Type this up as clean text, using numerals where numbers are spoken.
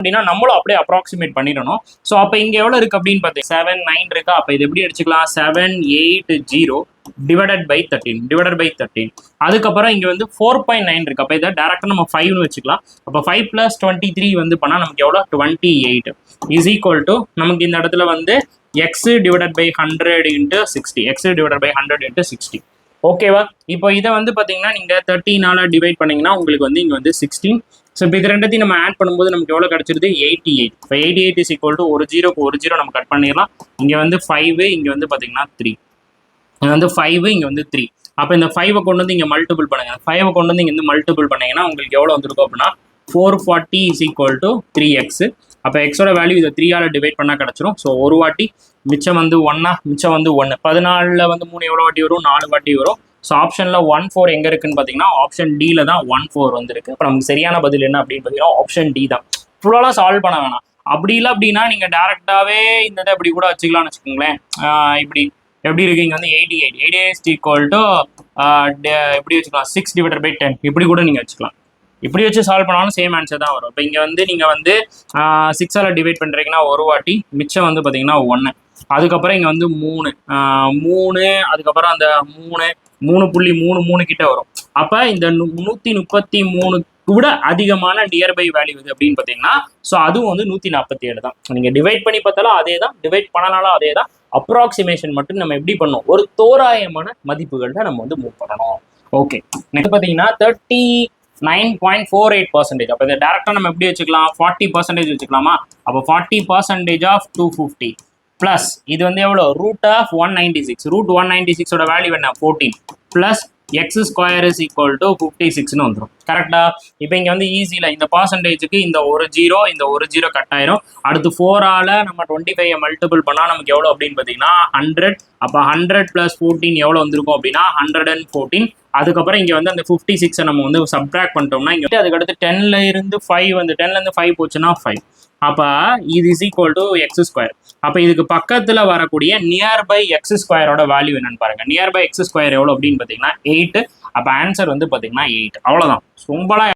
அப்படின்னா நம்மளும் அப்படியே அப்ராக்சிமேட் பண்ணிடணும். ஸோ அப்போ இங்கே எவ்வளோ இருக்குது அப்படின்னு பார்த்தீங்கன்னா 7 9 இருக்கா. அப்போ இது எப்படி அடிச்சுக்கலாம், 7 8 0 டிவைடட் பை 13. அதுக்கப்புறம் இங்கே வந்து 4.9 இருக்குது. அப்போ இதை டேரெக்டாக நம்ம 5னு வச்சுக்கலாம். அப்போ 5 + 23 வந்து பண்ணால் நமக்கு எவ்வளோ 28 இஸ் ஈக்குவல் டு நமக்கு இந்த இடத்துல வந்து x divided by 100 × 60 x divided by 100 × 60. ஓகேவா. இப்போ இதை வந்து பார்த்தீங்கன்னா நீங்கள் 13ஆல் டிவைட் பண்ணிங்கன்னா உங்களுக்கு வந்து இங்கே வந்து 16. ஸோ இப்போ இது ரெண்டத்தையும் நம்ம ஆட் பண்ணும்போது நமக்கு எவ்வளோ கிடச்சிருது 88. இப்போ 88 இஸ் ஈக்குவல் டு ஒரு ஜீரோக்கு ஒரு ஜீரோ நம்ம கட் பண்ணிடலாம். இங்கே வந்து 5 இங்கே வந்து பார்த்தீங்கன்னா 3. இங்கே வந்து 5 இங்கே வந்து 3. அப்போ இந்த 5 கொண்டு வந்து இங்கே மல்டிபிள் பண்ணுங்க. 5 கொண்டு வந்து இங்கே வந்து மல்டிபிள் பண்ணிங்கன்னா உங்களுக்கு எவ்வளோ வந்திருக்கும் அப்படின்னா 440 இஸ் ஈக்குவல் டு 3x. அப்போ எக்ஸோட வேல்யூ இதை 3ஆல் டிவைட் பண்ணால் கிடச்சிரும். ஸோ ஒரு வாட்டி மிச்சம் வந்து 1 மிச்சம் வந்து 1. 14 வந்து 3 எவ்வளோ வாட்டி வரும், 4 வாட்டி வரும். ஸோ ஆப்ஷனில் 14 எங்கே இருக்குன்னு பார்த்தீங்கன்னா ஆப்ஷன் டியில் தான் 14 வந்துருக்கு. இப்போ நமக்கு சரியான பதில் என்ன அப்படின்னு பார்த்தீங்கன்னா ஆப்ஷன் டி தான். ஃபுல்லாக சால்வ் பண்ண வேணாம். அப்படி இல்லை அப்படின்னா நீங்கள் டேரெக்டாகவே இந்த இதை இப்படி கூட வச்சுக்கலாம்னு வச்சுக்கோங்களேன். இப்படி எப்படி இருக்கு, இங்கே வந்து 88 ஈக்குவல் டு எப்படி வச்சுக்கலாம் 6 டிவைடட் பை 10 இப்படி கூட நீங்கள் வச்சுக்கலாம். இப்படி வச்சு சால்வ் பண்ணாலும் சேம் ஆன்சர் தான் வரும். இப்போ இங்கே வந்து நீங்கள் வந்து 6ஆல் டிவைட் பண்ணுறீங்கன்னா ஒரு வாட்டி மிச்சம் வந்து பார்த்தீங்கன்னா 1. அதுக்கப்புறம் இங்கே வந்து 3 அதுக்கப்புறம் அந்த 3.33 கிட்ட வரும். அப்போ இந்த 133 கூட அதிகமான நியர்பை வேல்யூ இது அப்படின்னு பார்த்தீங்கன்னா ஸோ அதுவும் வந்து 147 தான். நீங்கள் டிவைட் பண்ணி பார்த்தாலும் அதே தான், டிவைட் பண்ணனாலும் அதே தான். அப்ராக்சிமேஷன் மட்டும் நம்ம எப்படி பண்ணணும், ஒரு தோராயமான மதிப்புகள்ல நம்ம வந்து மூவ் பண்ணணும். ஓகே, நெக்ஸ்ட் பார்த்தீங்கன்னா 39.48%. அப்போ இதை டேரெக்டாக நம்ம எப்படி வச்சுக்கலாம் 40% வச்சுக்கலாமா. அப்போ 40% ஆஃப் 250 ப்ளஸ் இது வந்து எவ்வளோ √196. √196ஓட வேல்யூ என்ன 14 plus x² is equal to 56ன்னு வந்துடும். கரெக்டா. இப்போ இங்கே வந்து ஈஸியில் இந்த பர்சன்டேஜுக்கு இந்த ஒரு ஜீரோ கட் ஆயிரும். அடுத்து 4ஆல் நம்ம 25 மல்டிபிள் பண்ணால் நமக்கு எவ்வளோ அப்படின்னு பார்த்தீங்கன்னா 100. அப்போ 100 + 14 எவ்வளோ வந்திருக்கும் அப்படின்னா 114. அதுக்கப்புறம் இங்கே வந்து அந்த 56 நம்ம வந்து சப்ட்ராக்ட் பண்ணிட்டோம்னா இங்கே அதுக்கடுத்து 10லேருந்து 5 வந்து 10லேருந்து 5 போச்சுன்னா 5. அப்போ இது இஸ் ஈக்குவல் டு x². அப்போ இதுக்கு பக்கத்தில் வரக்கூடிய நியர்பை x² வேல்யூ என்னன்னு பாருங்க. நியர்பை x² எவ்வளோ அப்படின்னு பார்த்தீங்கன்னா 8. அப்போ ஆன்சர் வந்து பார்த்தீங்கன்னா 8. அவ்வளோதான். ரொம்பலாம்